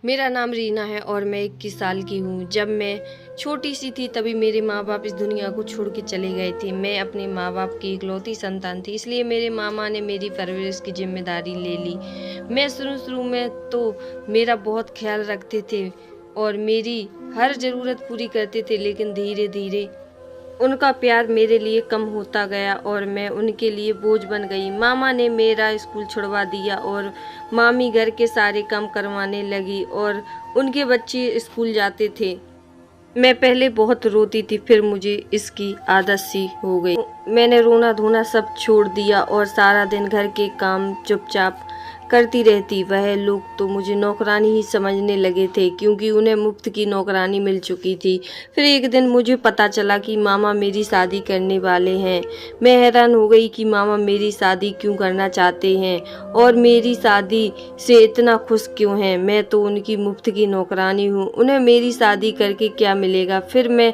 मेरा नाम रीना है और मैं 21 साल की हूँ। जब मैं छोटी सी थी तभी मेरे माँ बाप इस दुनिया को छोड़ के चले गए थे। मैं अपने माँ बाप की इकलौती संतान थी, इसलिए मेरे मामा ने मेरी परवरिश की जिम्मेदारी ले ली। मैं शुरू में तो मेरा बहुत ख्याल रखते थे और मेरी हर ज़रूरत पूरी करते थे, लेकिन धीरे धीरे उनका प्यार मेरे लिए कम होता गया और मैं उनके लिए बोझ बन गई। मामा ने मेरा स्कूल छुड़वा दिया और मामी घर के सारे काम करवाने लगी और उनके बच्चे स्कूल जाते थे। मैं पहले बहुत रोती थी, फिर मुझे इसकी आदत सी हो गई। मैंने रोना धोना सब छोड़ दिया और सारा दिन घर के काम चुपचाप करती रहती। वह लोग तो मुझे नौकरानी ही समझने लगे थे, क्योंकि उन्हें मुफ्त की नौकरानी मिल चुकी थी। फिर एक दिन मुझे पता चला कि मामा मेरी शादी करने वाले हैं। मैं हैरान हो गई कि मामा मेरी शादी क्यों करना चाहते हैं और मेरी शादी से इतना खुश क्यों हैं। मैं तो उनकी मुफ्त की नौकरानी हूँ, उन्हें मेरी शादी करके क्या मिलेगा। फिर मैं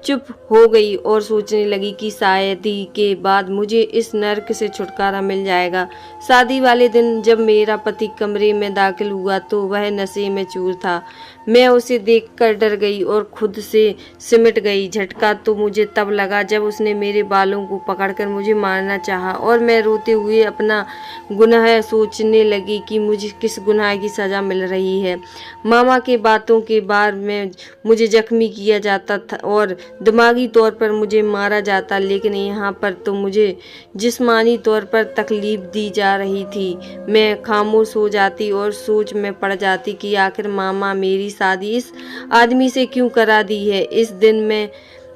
चुप हो गई और सोचने लगी कि शादी के बाद मुझे इस नर्क से छुटकारा मिल जाएगा। शादी वाले दिन जब मेरा पति कमरे में दाखिल हुआ तो वह नशे में चूर था। मैं उसे देखकर डर गई और खुद से सिमट गई। झटका तो मुझे तब लगा जब उसने मेरे बालों को पकड़कर मुझे मारना चाहा और मैं रोते हुए अपना गुनाह सोचने लगी कि मुझे किस गुनाह की सज़ा मिल रही है। मामा के बातों के बार में मुझे जख्मी किया जाता था और दिमागी तौर पर मुझे मारा जाता, लेकिन यहाँ पर तो मुझे जिस्मानी तौर पर तकलीफ दी जा रही थी। मैं खामोश हो जाती और सोच में पड़ जाती कि आखिर मामा मेरी शादी इस आदमी से क्यों करा दी है। इस दिन मैं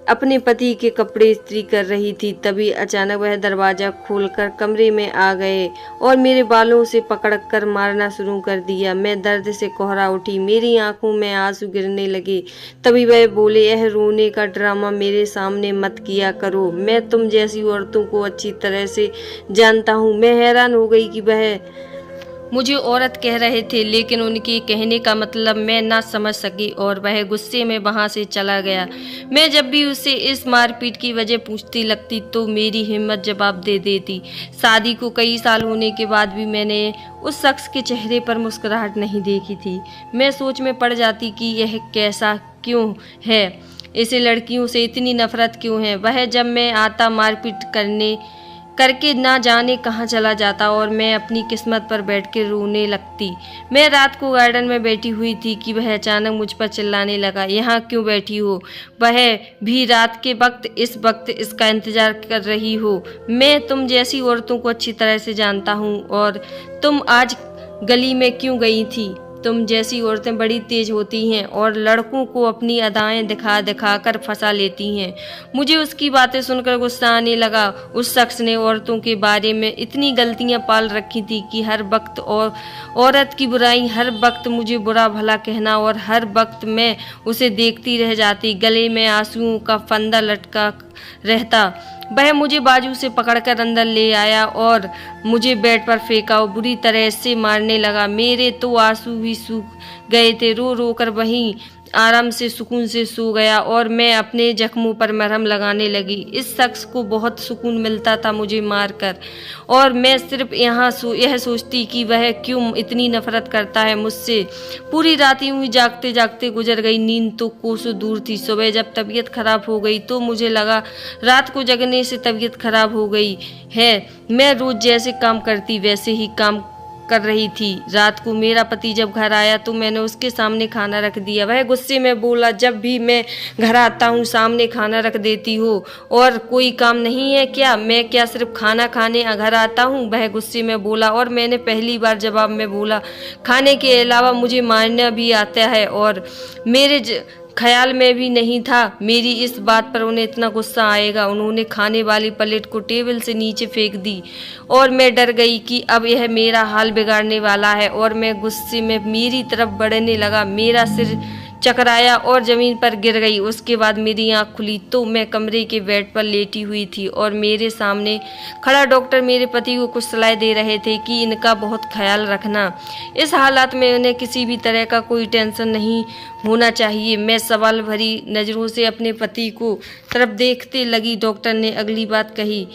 अपने पति के कपड़े इस्त्री कर रही थी, तभी अचानक वह दरवाज़ा खोलकर कमरे में आ गए और मेरे बालों से पकड़कर मारना शुरू कर दिया। मैं दर्द से कोहरा उठी, मेरी आंखों में आंसू गिरने लगे। तभी वह बोले, यह रोने का ड्रामा मेरे सामने मत किया करो, मैं तुम जैसी औरतों को अच्छी तरह से जानता हूँ। मैं हैरान हो गई कि वह मुझे औरत कह रहे थे, लेकिन उनके कहने का मतलब मैं ना समझ सकी और वह गुस्से में वहां से चला गया। मैं जब भी उससे इस मारपीट की वजह पूछती लगती तो मेरी हिम्मत जवाब दे देती। शादी को कई साल होने के बाद भी मैंने उस शख्स के चेहरे पर मुस्कुराहट नहीं देखी थी। मैं सोच में पड़ जाती कि यह कैसा क्यों है, इसे लड़कियों से इतनी नफरत क्यों है। वह जब मैं आता मारपीट करके ना जाने कहाँ चला जाता और मैं अपनी किस्मत पर बैठ के रोने लगती। मैं रात को गार्डन में बैठी हुई थी कि वह अचानक मुझ पर चिल्लाने लगा, यहाँ क्यों बैठी हो? वह भी रात के वक्त, इस वक्त इसका इंतजार कर रही हो? मैं तुम जैसी औरतों को अच्छी तरह से जानता हूँ और तुम आज गली में क्यों गई थी? तुम जैसी औरतें बड़ी तेज होती हैं और लड़कों को अपनी अदाएं दिखा दिखा कर फंसा लेती हैं। मुझे उसकी बातें सुनकर गुस्सा आने लगा। उस शख्स ने औरतों के बारे में इतनी गलतियां पाल रखी थी कि हर वक्त और औरत की बुराई, हर वक्त मुझे बुरा भला कहना और हर वक्त मैं उसे देखती रह जाती। गले में आंसुओं का फंदा लटका रहता। वह मुझे बाजू से पकड़कर अंदर ले आया और मुझे बेड पर फेंका और बुरी तरह से मारने लगा। मेरे तो आंसू भी सूख गए थे। रो रो कर वहीं आराम से सुकून से सो गया और मैं अपने जख्मों पर मरहम लगाने लगी। इस शख्स को बहुत सुकून मिलता था मुझे मारकर और मैं सिर्फ यह सोचती कि वह क्यों इतनी नफरत करता है मुझसे। पूरी रात यूं ही जागते जागते गुजर गई। नींद तो कोसों दूर थी। सुबह जब तबीयत खराब हो गई तो मुझे लगा रात को जगने से तबीयत खराब हो गई है। मैं रोज जैसे काम करती वैसे ही काम कर रही थी। रात को मेरा पति जब घर आया तो मैंने उसके सामने खाना रख दिया। वह गुस्से में बोला, जब भी मैं घर आता हूँ सामने खाना रख देती हो और कोई काम नहीं है क्या? मैं क्या सिर्फ खाना खाने घर आता हूँ? वह गुस्से में बोला और मैंने पहली बार जवाब में बोला, खाने के अलावा मुझे मारना भी आता है और मेरे ख्याल में भी नहीं था मेरी इस बात पर उन्हें इतना गुस्सा आएगा। उन्होंने खाने वाली प्लेट को टेबल से नीचे फेंक दी और मैं डर गई कि अब यह मेरा हाल बिगाड़ने वाला है और मैं गुस्से में मेरी तरफ बढ़ने लगा। मेरा सिर चकराया और जमीन पर गिर गई। उसके बाद मेरी आंख खुली तो मैं कमरे के बेड पर लेटी हुई थी और मेरे सामने खड़ा डॉक्टर मेरे पति को कुछ सलाह दे रहे थे कि इनका बहुत ख्याल रखना। इस हालात में उन्हें किसी भी तरह का कोई टेंशन नहीं होना चाहिए। मैं सवाल भरी नज़रों से अपने पति को तरफ देखते लगी। डॉक्टर ने अगली बात कही,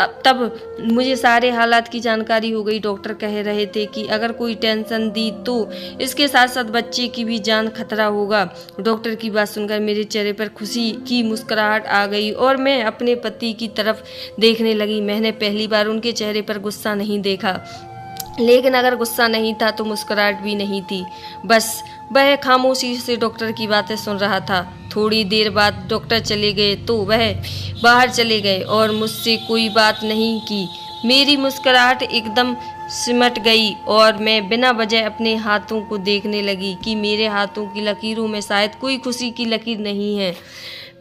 अब तब मुझे सारे हालात की जानकारी हो गई। डॉक्टर कह रहे थे कि अगर कोई टेंशन दी तो इसके साथ साथ बच्चे की भी जान खतरा होगा। डॉक्टर की बात सुनकर मेरे चेहरे पर खुशी की मुस्कुराहट आ गई और मैं अपने पति की तरफ देखने लगी। मैंने पहली बार उनके चेहरे पर गुस्सा नहीं देखा, लेकिन अगर गुस्सा नहीं था तो मुस्कुराहट भी नहीं थी। बस वह खामोशी से डॉक्टर की बातें सुन रहा था। थोड़ी देर बाद डॉक्टर चले गए तो वह बाहर चले गए और मुझसे कोई बात नहीं की। मेरी मुस्कुराहट एकदम सिमट गई और मैं बिना वजह अपने हाथों को देखने लगी कि मेरे हाथों की लकीरों में शायद कोई खुशी की लकीर नहीं है।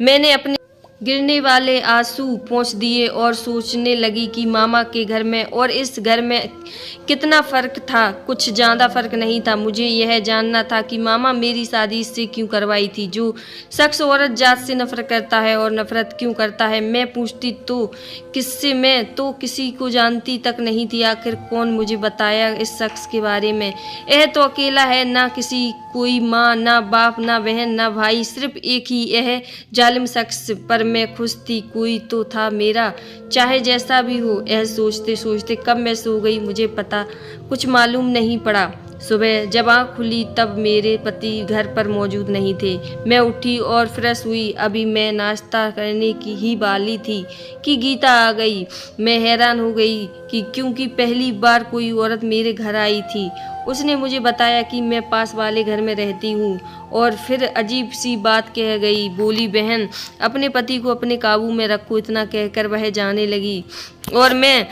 मैंने अपने गिरने वाले आंसू पोंछ दिए और सोचने लगी कि मामा के घर में और इस घर में कितना फ़र्क था। कुछ ज़्यादा फ़र्क नहीं था। मुझे यह जानना था कि मामा मेरी शादी इससे क्यों करवाई थी जो शख्स औरत जात से नफरत करता है, और नफरत क्यों करता है। मैं पूछती तो किससे, मैं तो किसी को जानती तक नहीं थी। आखिर कौन मुझे बताया इस शख्स के बारे में। यह तो अकेला है, ना किसी कोई माँ, ना बाप, ना बहन, ना भाई, सिर्फ एक ही यह जालिम शख्स। पर मैं खुश थी, कोई तो था मेरा, चाहे जैसा भी हो। यह सोचते सोचते कब मैं सो गई मुझे पता कुछ मालूम नहीं पड़ा। सुबह जब आँख खुली तब मेरे पति घर पर मौजूद नहीं थे। मैं उठी और फ्रेश हुई। अभी मैं नाश्ता करने की ही वाली थी कि गीता आ गई। मैं हैरान हो गई कि क्योंकि पहली बार कोई औरत मेरे घर आई थी। उसने मुझे बताया कि मैं पास वाले घर में रहती हूँ और फिर अजीब सी बात कह गई। बोली, बहन अपने पति को अपने काबू में रखो। इतना कहकर वह जाने लगी और मैं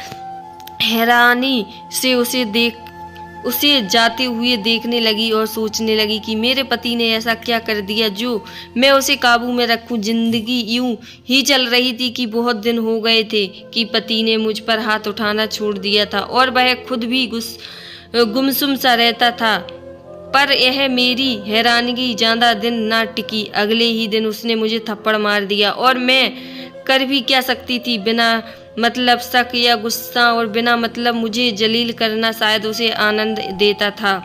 हैरानी से उसे जाते हुए देखने लगी और सोचने लगी कि मेरे पति ने ऐसा क्या कर दिया जो मैं उसे काबू में रखूं। जिंदगी यूं ही चल रही थी कि बहुत दिन हो गए थे कि पति ने मुझ पर हाथ उठाना छोड़ दिया था और वह खुद भी गुमसुम सा रहता था। पर यह मेरी हैरानगी ज़्यादा दिन ना टिकी। अगले ही दिन उसने मुझे थप्पड़ मार दिया और मैं कर भी क्या सकती थी। बिना मतलब शक या गुस्सा और बिना मतलब मुझे जलील करना शायद उसे आनंद देता था।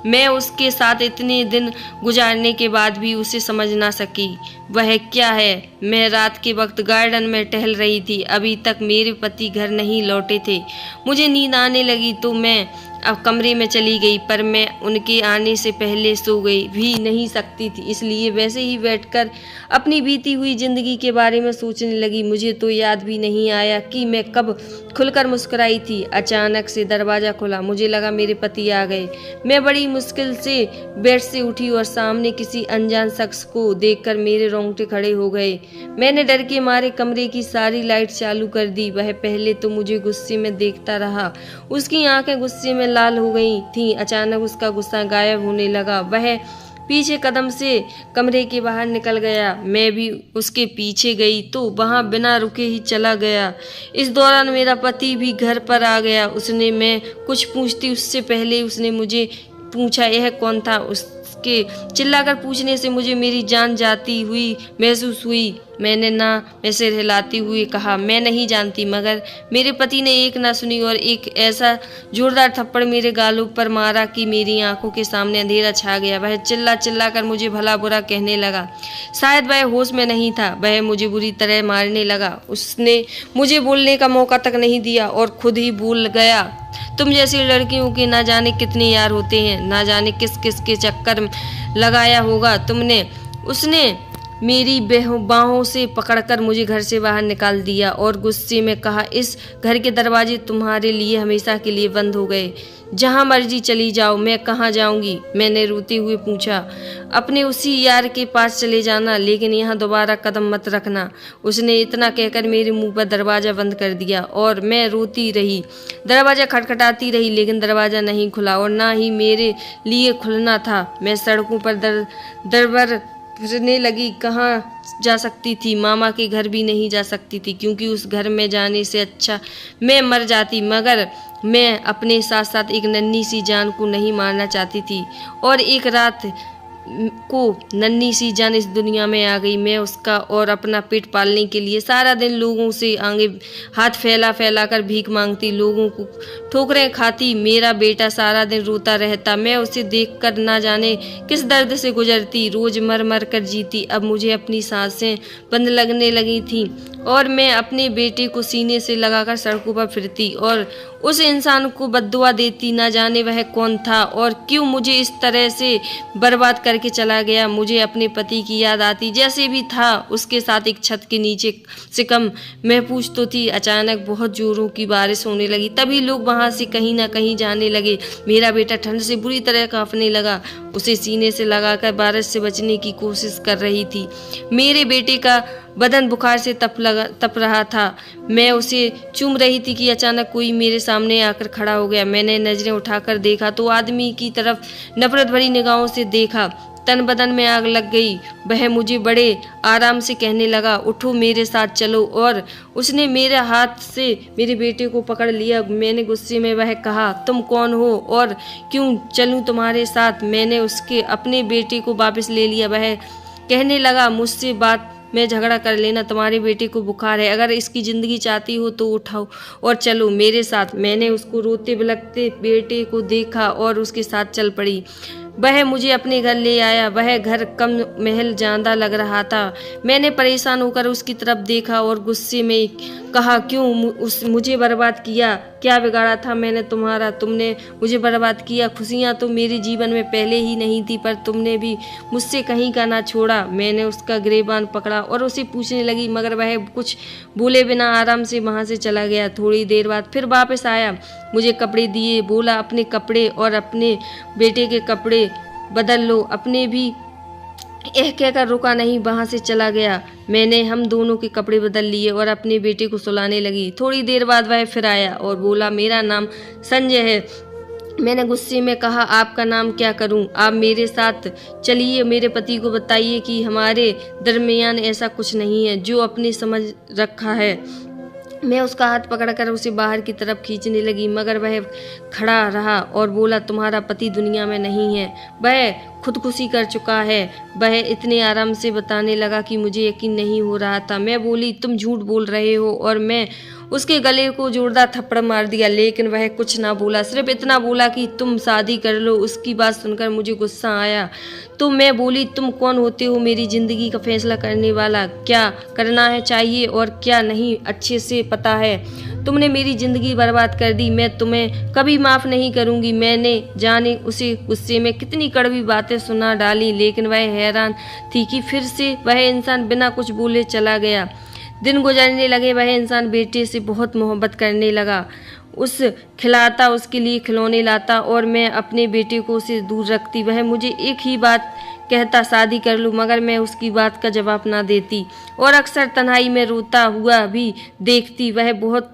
मैं उसके साथ इतने दिन गुजारने के बाद भी उसे समझ ना सकी वह क्या है। मैं रात के वक्त गार्डन में टहल रही थी। अभी तक मेरे पति घर नहीं लौटे थे। मुझे नींद आने लगी तो मैं अब कमरे में चली गई, पर मैं उनके आने से पहले सो गई भी नहीं सकती थी, इसलिए वैसे ही बैठकर अपनी बीती हुई जिंदगी के बारे में सोचने लगी। मुझे तो याद भी नहीं आया कि मैं कब खुलकर मुस्कुराई थी। अचानक से दरवाज़ा खुला। मुझे लगा मेरे पति आ गए। मैं बड़ी मुश्किल से बेड से उठी और सामने किसी अनजान शख्स को देखकर मेरे रोंगटे खड़े हो गए। मैंने डर के मारे कमरे की सारी लाइट चालू कर दी। वह पहले तो मुझे गुस्से में देखता रहा। उसकी आंखें गुस्से में लाल हो गई थीं। अचानक उसका गुस्सा गायब होने लगा। वह पीछे कदम से कमरे के बाहर निकल गया। मैं भी उसके पीछे गई तो वहां बिना रुके ही चला गया। इस दौरान मेरा पति भी घर पर आ गया। उसने मैं कुछ पूछती उससे पहले उसने मुझे पूछा यह कौन था। उसके चिल्लाकर पूछने से मुझे मेरी जान जाती हुई महसूस हुई। मैंने ना में सिर हिलाते हुए कहा, मैं नहीं जानती। मगर मेरे पति ने एक ना सुनी और एक ऐसा जोरदार थप्पड़ मेरे गालों पर मारा कि मेरी आंखों के सामने अंधेरा छा गया। वह चिल्ला कर मुझे भला बुरा कहने लगा। शायद वह होश में नहीं था। वह मुझे बुरी तरह मारने लगा। उसने मुझे बोलने का मौका तक नहीं दिया और खुद ही बोल गया, तुम जैसी लड़कियों के ना जाने कितने यार होते हैं, ना जाने किस किस के चक्कर लगाया होगा तुमने। उसने मेरी बाहों से पकड़कर मुझे घर से बाहर निकाल दिया और गुस्से में कहा, इस घर के दरवाजे तुम्हारे लिए हमेशा के लिए बंद हो गए। जहाँ मर्जी चली जाओ। मैं कहाँ जाऊँगी? मैंने रोते हुए पूछा। अपने उसी यार के पास चले जाना, लेकिन यहाँ दोबारा कदम मत रखना। उसने इतना कहकर मेरे मुंह पर दरवाज़ा बंद कर दिया और मैं रोती रही। दरवाज़ा खटखटाती रही, लेकिन दरवाज़ा नहीं खुला और ना ही मेरे लिए खुलना था। मैं सड़कों पर दर फिरने लगी। कहाँ जा सकती थी? मामा के घर भी नहीं जा सकती थी, क्योंकि उस घर में जाने से अच्छा मैं मर जाती। मगर मैं अपने साथ साथ एक नन्ही सी जान को नहीं मारना चाहती थी। और एक रात को नन्ही सी जान इस दुनिया में आ गई। मैं उसका और अपना पेट पालने के लिए सारा दिन लोगों से आगे हाथ फैला फैला कर भीख मांगती, लोगों को ठोकरें खाती। मेरा बेटा सारा दिन रोता रहता, मैं उसे देखकर ना जाने किस दर्द से गुजरती, रोज मर मर कर जीती। अब मुझे अपनी सांसें बंद लगने लगी थी और मैं अपने बेटे को सीने से लगाकर सड़कों पर फिरती और उस इंसान को बद्दुआ देती। ना जाने वह कौन था और क्यों मुझे इस तरह से बर्बाद करके चला गया। मुझे अपने पति की याद आती, जैसे भी था उसके साथ एक छत के नीचे से कम महफूज तो थी। अचानक बहुत जोरों की बारिश होने लगी, तभी लोग वहां से कहीं ना कहीं जाने लगे। मेरा बेटा ठंड से बुरी तरह कांपने लगा, उसे सीने से लगाकर बारिश से बचने की कोशिश कर रही थी। मेरे बेटे का बदन बुखार से तप रहा था। मैं उसे चूम रही थी कि अचानक कोई मेरे सामने आकर खड़ा हो गया। मैंने नजरें उठाकर देखा तो आदमी की तरफ नफरत भरी निगाहों से देखा। तन बदन में आग लग गई। वह मुझे बड़े आराम से कहने लगा, उठो मेरे साथ चलो, और उसने मेरे हाथ से मेरे बेटे को पकड़ लिया। मैंने गुस्से में वह कहा, तुम कौन हो और क्यों चलूं तुम्हारे साथ। मैंने उसके अपने बेटे को वापस ले लिया। वह कहने लगा, मुझसे बात में झगड़ा कर लेना, तुम्हारे बेटे को बुखार है, अगर इसकी ज़िंदगी चाहती हो तो उठाओ और चलो मेरे साथ। मैंने उसको रोते बिलखते बेटे को देखा और उसके साथ चल पड़ी। वह मुझे अपने घर ले आया। वह घर कम महल ज्यादा लग रहा था। मैंने परेशान होकर उसकी तरफ देखा और गुस्से में कहा, क्यों मुझे बर्बाद किया, क्या बिगाड़ा था मैंने तुम्हारा, तुमने मुझे बर्बाद किया। खुशियाँ तो मेरे जीवन में पहले ही नहीं थी, पर तुमने भी मुझसे कहीं का ना छोड़ा। मैंने उसका गिरेबान पकड़ा और उसे पूछने लगी, मगर वह कुछ बोले बिना आराम से वहाँ से चला गया। थोड़ी देर बाद फिर वापस आया, मुझे कपड़े दिए, बोला अपने कपड़े और अपने बेटे के कपड़े बदल लो। अपने भी कहकर रुका नहीं, वहां से चला गया। मैंने हम दोनों के कपड़े बदल लिए और अपने बेटे को सुलाने लगी। थोड़ी देर बाद वह फिर आया और बोला, मेरा नाम संजय है। मैंने गुस्से में कहा, आपका नाम क्या करूं, आप मेरे साथ चलिए, मेरे पति को बताइए कि हमारे दरमियान ऐसा कुछ नहीं है जो अपनी समझ रखा है। मैं उसका हाथ पकड़कर उसे बाहर की तरफ खींचने लगी, मगर वह खड़ा रहा और बोला, तुम्हारा पति दुनिया में नहीं है, वह खुदकुशी कर चुका है। वह इतने आराम से बताने लगा कि मुझे यकीन नहीं हो रहा था। मैं बोली, तुम झूठ बोल रहे हो, और मैं उसके गले को जोरदार थप्पड़ मार दिया, लेकिन वह कुछ ना बोला, सिर्फ इतना बोला कि तुम शादी कर लो। उसकी बात सुनकर मुझे गुस्सा आया, तो मैं बोली, तुम कौन होते हो मेरी जिंदगी का फैसला करने वाला, क्या करना है चाहिए और क्या नहीं अच्छे से पता है। तुमने मेरी जिंदगी बर्बाद कर दी, मैं तुम्हें कभी माफ नहीं करूंगी। मैंने जाने उसे गुस्से में कितनी कड़वी बातें सुना डाली, लेकिन वह हैरान थी कि फिर से वह इंसान बिना कुछ बोले चला गया। दिन गुजरने लगे, वह इंसान बेटे से बहुत मोहब्बत करने लगा, उस खिलाता, उसके लिए खिलौने लाता और मैं अपने बेटे को उसे दूर रखती। वह मुझे एक ही बात कहता, शादी कर लूँ, मगर मैं उसकी बात का जवाब ना देती और अक्सर तन्हाई में रोता हुआ भी देखती। वह बहुत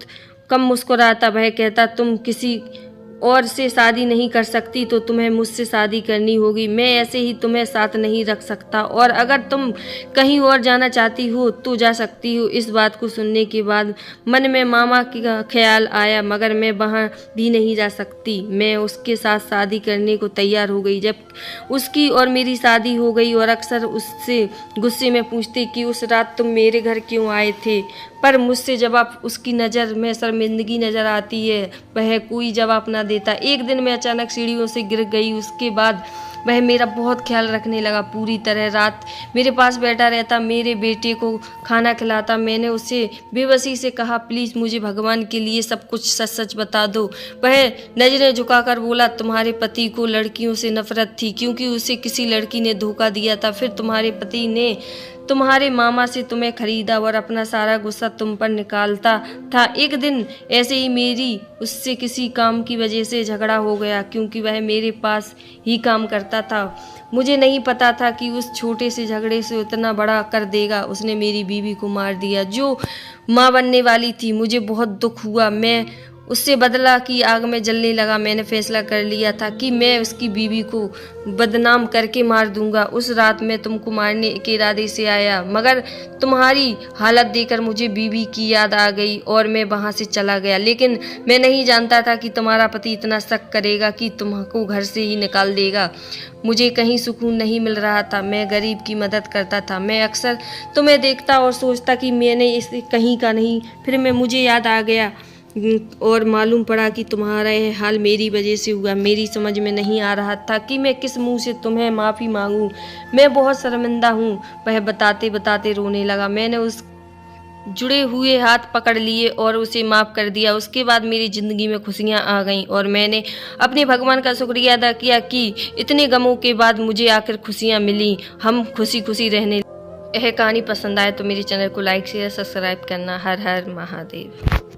कम मुस्कुराता। वह कहता, तुम किसी और से शादी नहीं कर सकती तो तुम्हें मुझसे शादी करनी होगी। मैं ऐसे ही तुम्हें साथ नहीं रख सकता, और अगर तुम कहीं और जाना चाहती हो तो जा सकती हो। इस बात को सुनने के बाद मन में मामा का ख्याल आया, मगर मैं वहाँ भी नहीं जा सकती। मैं उसके साथ शादी करने को तैयार हो गई। जब उसकी और मेरी शादी हो गई और अक्सर उससे गुस्से में पूछती कि उस रात तुम मेरे घर क्यों आए थे, पर मुझसे जवाब उसकी नज़र में शर्मिंदगी नज़र आती है। वह कोई जवाब ना देता। एक दिन मैं अचानक सीढ़ियों से गिर गई। उसके बाद वह मेरा बहुत ख्याल रखने लगा। पूरी तरह रात मेरे पास बैठा रहता, मेरे बेटे को खाना खिलाता। मैंने उसे बेबसी से कहा, प्लीज़ मुझे भगवान के लिए सब कुछ सच सच बता दो। वह नज़रें झुकाकर बोला, तुम्हारे पति को लड़कियों से नफरत थी क्योंकि उसे किसी लड़की ने धोखा दिया था। फिर तुम्हारे पति ने तुम्हारे मामा से तुम्हें खरीदा और अपना सारा गुस्सा तुम पर निकालता था। एक दिन ऐसे ही मेरी उससे किसी काम की वजह से झगड़ा हो गया, क्योंकि वह मेरे पास ही काम करता था। मुझे नहीं पता था कि उस छोटे से झगड़े से उतना बड़ा कर देगा। उसने मेरी बीवी को मार दिया जो माँ बनने वाली थी। मुझे बहुत दुख हुआ। मैं उससे बदला की आग में जलने लगा। मैंने फैसला कर लिया था कि मैं उसकी बीवी को बदनाम करके मार दूंगा। उस रात मैं तुमको मारने के इरादे से आया, मगर तुम्हारी हालत देखकर मुझे बीवी की याद आ गई और मैं वहां से चला गया। लेकिन मैं नहीं जानता था कि तुम्हारा पति इतना शक करेगा कि तुमको घर से ही निकाल देगा। मुझे कहीं सुकून नहीं मिल रहा था। मैं गरीब की मदद करता था। मैं अक्सर तुम्हें देखता और सोचता कि मैंने इसे कहीं का नहीं। फिर मुझे याद आ गया और मालूम पड़ा कि तुम्हारा यह हाल मेरी वजह से हुआ। मेरी समझ में नहीं आ रहा था कि मैं किस मुंह से तुम्हें माफ़ी मांगूं। मैं बहुत शर्मिंदा हूँ। वह बताते बताते रोने लगा। मैंने उस जुड़े हुए हाथ पकड़ लिए और उसे माफ़ कर दिया। उसके बाद मेरी ज़िंदगी में खुशियाँ आ गईं और मैंने अपने भगवान का शुक्रिया अदा किया कि इतने गमों के बाद मुझे आखिर खुशियाँ मिली। हम खुशी खुशी रहने। यह कहानी पसंद आए तो मेरे चैनल को लाइक शेयर सब्सक्राइब करना। हर हर महादेव।